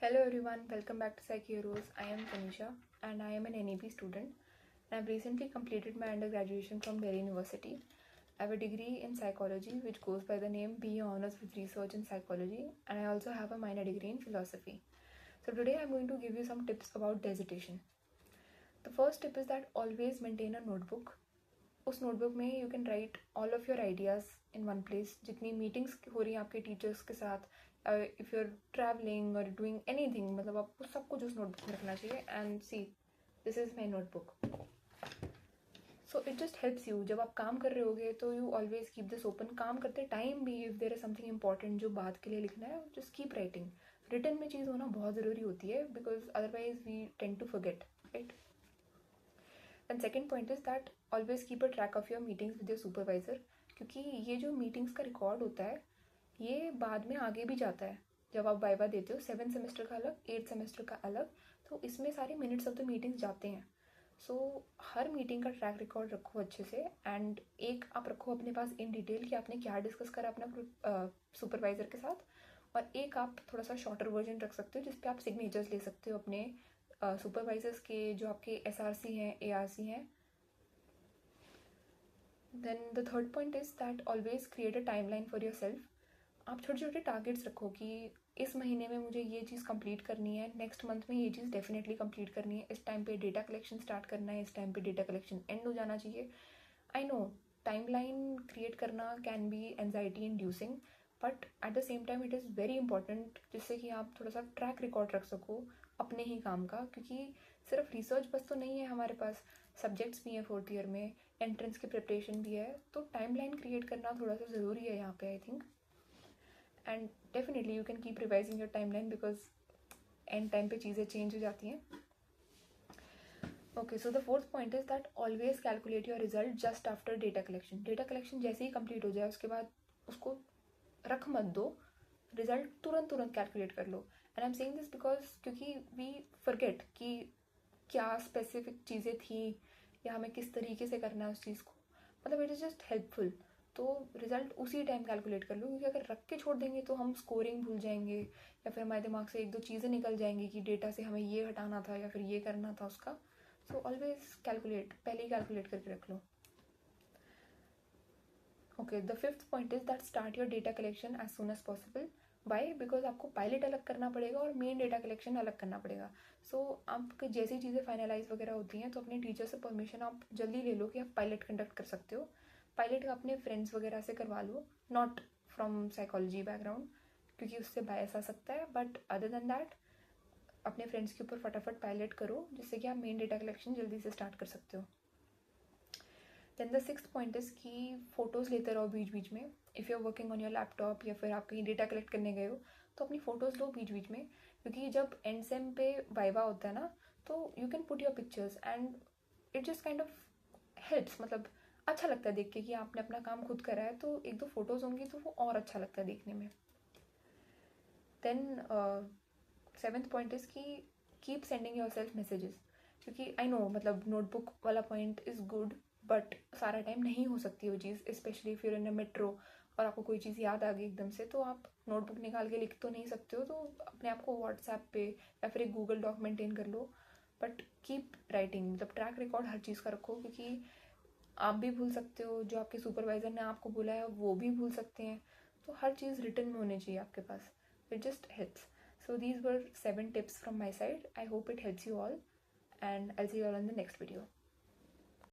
Hello everyone, welcome back to Psyche Heroes. I am Tanisha and I am an NEP student. I've recently completed my undergraduation from Delhi University. I have a degree in psychology which goes by the name BA Honours with Research in Psychology, and I also have a minor degree in philosophy. So today I'm going to give you some tips about dissertation. The first tip is that always maintain a notebook. उस notebook में you can write all of your ideas in one place. जितनी meetings हो रही हैं आपके teachers के साथ, if you are travelling और डूइंग एनीथिंग, मतलब आपको सब कुछ उस नोटबुक में रखना चाहिए. And see, this is my notebook. So it just helps you. जब आप काम कर रहे होगे तो you always keep this open. काम करते टाइम भी if there is something important जो बात के लिए लिखना है, जस्ट कीप राइटिंग. रिटन में चीज़ होना बहुत ज़रूरी होती है because otherwise we tend to forget, right. And second point is that always keep a track of your meetings with your supervisor. क्योंकि ये जो मीटिंग्स का रिकॉर्ड होता है ये बाद में आगे भी जाता है. जब आप वाइवा देते हो, 7th सेमेस्टर का अलग, 8th सेमेस्टर का अलग, तो इसमें सारे मिनट्स ऑफ द मीटिंग्स जाते हैं. सो हर मीटिंग का ट्रैक रिकॉर्ड रखो अच्छे से. एंड एक आप रखो अपने पास इन डिटेल कि आपने क्या डिस्कस करा अपना सुपरवाइज़र के साथ. और एक आप थोड़ा सा शॉर्टर वर्जन रख सकते हो जिस पे आप सिग्नेचर्स ले सकते हो अपने सुपरवाइजर्स के, जो आपके SRC हैं, ARC हैं. Then the third point is that always create a timeline for yourself. आप छोटे छोटे टारगेट्स रखो कि इस महीने में मुझे ये चीज़ कंप्लीट करनी है, नेक्स्ट मंथ में ये चीज़ डेफिनेटली कंप्लीट करनी है, इस टाइम पे डेटा कलेक्शन स्टार्ट करना है, इस टाइम पे डेटा कलेक्शन एंड हो जाना चाहिए. आई नो टाइमलाइन क्रिएट करना can be anxiety inducing, but at the same time it is very important, जिससे कि आप थोड़ा सा ट्रैक रिकॉर्ड रख सको अपने ही काम का. क्योंकि सिर्फ रिसर्च बस तो नहीं है हमारे पास, सब्जेक्ट्स भी हैं 4th ईयर में, एंट्रेंस की प्रिपरेशन भी है. तो टाइमलाइन क्रिएट करना थोड़ा सा ज़रूरी है यहाँ पे, I think. And definitely you can keep revising your timeline because and time पे चीज़ें चेंज हो जाती हैं. Okay, so the fourth point is that always calculate your result just after data collection. Data collection जैसे ही complete हो जाए उसके बाद उसको रख मत दो, रिजल्ट तुरंत तुरंत कैलकुलेट कर लो. And I am saying this because क्योंकि वी फॉरगेट कि क्या स्पेसिफिक चीज़ें थी या हमें किस तरीके से करना है उस चीज़ को. मतलब इट इज़ जस्ट हेल्पफुल. तो रिजल्ट उसी टाइम कैलकुलेट कर लो, क्योंकि अगर रख के छोड़ देंगे तो हम स्कोरिंग भूल जाएंगे या फिर हमारे दिमाग से एक दो चीज़ें निकल जाएंगी कि डेटा से हमें ये हटाना था या फिर ये करना था उसका. सो ऑलवेज कैलकुलेट, पहले ही कैलकुलेट करके रख लो. Okay, the fifth point is that start your data collection as soon as possible. By because आपको पायलट अलग करना पड़ेगा और मेन डेटा कलेक्शन अलग करना पड़ेगा. सो आपकी जैसी चीज़ें फाइनलाइज वगैरह होती हैं तो अपने टीचर से परमिशन आप जल्दी ले लो कि आप पायलट कंडक्ट कर सकते हो. पायलट अपने फ्रेंड्स वगैरह से करवा लो, नॉट फ्रॉम साइकोलॉजी बैकग्राउंड, क्योंकि उससे बायस आ सकता है. बट अदर देन दैट अपने फ्रेंड्स के ऊपर फटाफट पायलट करो जिससे कि आप मेन डेटा कलेक्शन जल्दी से स्टार्ट कर सकते हो. Then the sixth point is कि फ़ोटोज़ लेते रहो बीच बीच में. If you are working on your laptop या फिर आप कहीं डेटा कलेक्ट करने गए हो तो अपनी फ़ोटोज़ लो बीच बीच में. क्योंकि जब एंड सेम पे वाइवा होता है ना, तो you can put your pictures and it just kind of helps. मतलब अच्छा लगता है देख के कि आपने अपना काम खुद करा है, तो एक दो फोटोज़ होंगी तो वो और अच्छा लगता है देखने में. देन सेवेंथ पॉइंट इज़ कि keep sending your self messages. क्योंकि आई नो मतलब नोटबुक वाला पॉइंट इज़ गुड, बट सारा टाइम नहीं हो सकती वो चीज़, स्पेशली फिर इन मेट्रो और आपको कोई चीज़ याद आ गई एकदम से तो आप नोटबुक निकाल के लिख तो नहीं सकते हो. तो अपने आप को व्हाट्सएप पे या फिर एक गूगल डॉक मेंटेन कर लो. बट कीप राइटिंग, मतलब ट्रैक रिकॉर्ड हर चीज़ का रखो, क्योंकि आप भी भूल सकते हो, जो आपके सुपरवाइज़र ने आपको बोला है वो भी भूल सकते हैं. तो हर चीज़ रिटन में होनी चाहिए आपके पास. It just helps. So these were 7 tips from my side. I hope it helps you all, and I'll see you all in the next video.